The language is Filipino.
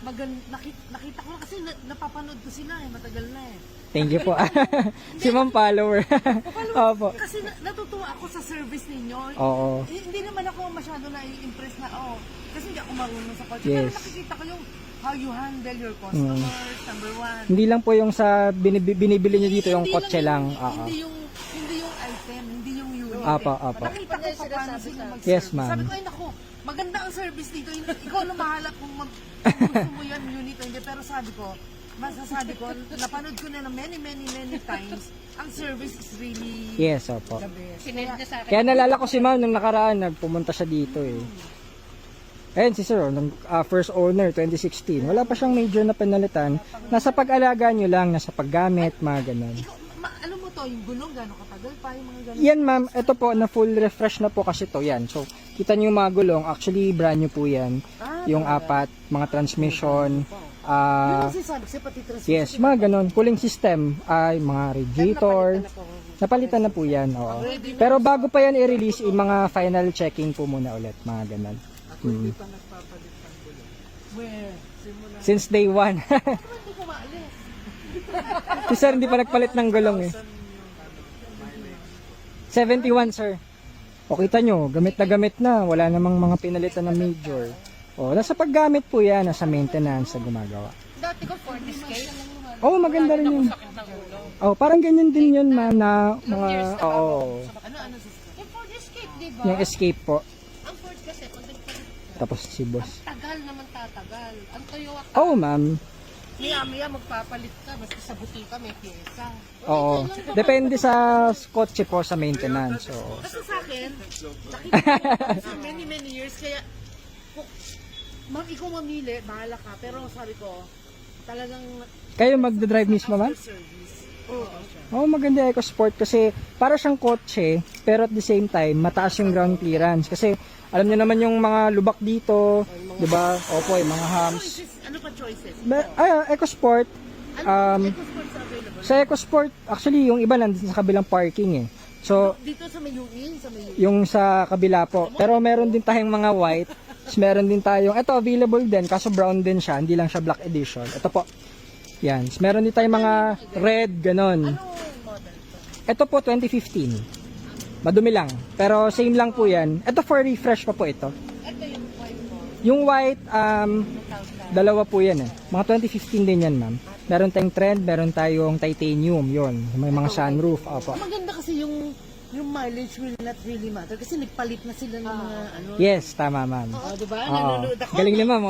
nakita ko na kasi napapanood ko sila matagal na Thank you po. Si ma'am follower. Opo. Kasi natutuwa ako sa service ninyo. Oo. Hindi naman ako masyado na-impress na, kasi hindi ako marunong sa kotse. Yes. Pero nakikita ko yung how you handle your customers, number one. Hindi lang po yung sa binibili niyo dito yung kotse lang. Hindi yung item, hindi yung unit. Apa. Nakita ko pa paano sila mag-service. Yes, ma'am. Sabi ko, ay naku, maganda ang service dito. Ikaw na bahala kung gusto mo yan unit o hindi. Pero sabi ko, napanood ko na many times, ang service is really Yes, opo. the best. Kaya nalala ko si ma'am nung nakaraan, nagpumunta siya dito Ayun si sir, nung first owner, 2016. Wala pa siyang major na penalitan. Nasa pag-alaga nyo lang, nasa paggamit, mga ganun. Ano mo to, yung gulong, gano'ng katagal pa, yung mga gano'n? Yan ma'am, ito po, na full refresh na po kasi to yan. So, kita nyo yung mga gulong, actually brand new po yan. Yung apat, mga transmission. Yung sinasabi kasi pati transmission. Yes, mga ganun. Cooling system, ay mga radiator. Napalitan na po yan, oo. Pero bago pa yan i-release, yung mga final checking po muna ulit, mga ganun. Hindi pa nagpapalit ng gulong. Where? Simula. Since day one. Hindi ko maalis. Si sir, hindi pa nagpalit ng gulong 71 sir. O kita nyo, gamit na. Wala namang mga pinalitan na major. O, nasa paggamit po yan, nasa maintenance, sa gumagawa. Dati ko 40 scale. Oh, maganda rin yun. Oh, parang ganyan din yun ma'am na mga, Ano sister? Yung 40 escape, di ba? yung escape po. Ang Ford kasi, pag nagpalit, Tapos si boss. tagal naman tatagal. Ang Toyota, Oh, ma'am. maya magpapalit ka, basta sa butika may pyesa. Oo. Depende sa kotse po sa maintenance. Oo. Kasi sa akin, nakita ko for many years, kaya ma'am, ikaw mamili, bahala ka. Pero sabi ko, talagang Kayo magdadrive mismo ma'am? service. Oo, maganda EcoSport kasi para siyang kotse, pero at the same time, mataas yung ground clearance. Kasi alam niyo naman yung mga lubak dito, di ba? Opo, yung mga humps. Ano pa choices? EcoSport, EcoSports available. sa EcoSport, actually yung iba nandun sa kabilang parking So, Dito sa Mayuin, yung sa kabila po. Pero meron din tayong mga white. Meron din tayong, ito available din, kaso brown din siya, hindi lang siya black edition. Ito po. Yan. Meron din tayong mga red, ganon. Anong model to? Ito po 2015. Madumi lang. Pero same lang po yan. Ito for refresh pa po ito. Ito yung white mo, Yung white, dalawa po yan Mga 2015 din yan ma'am. Meron tayong trend, meron tayong titanium, yon. May mga sunroof. Opo. Maganda kasi yung mileage will not really matter kasi nagpalit na sila ng mga ano. Yes, tama ma'am. Diba? Oo. Nanonood ako. Galing ni ma'am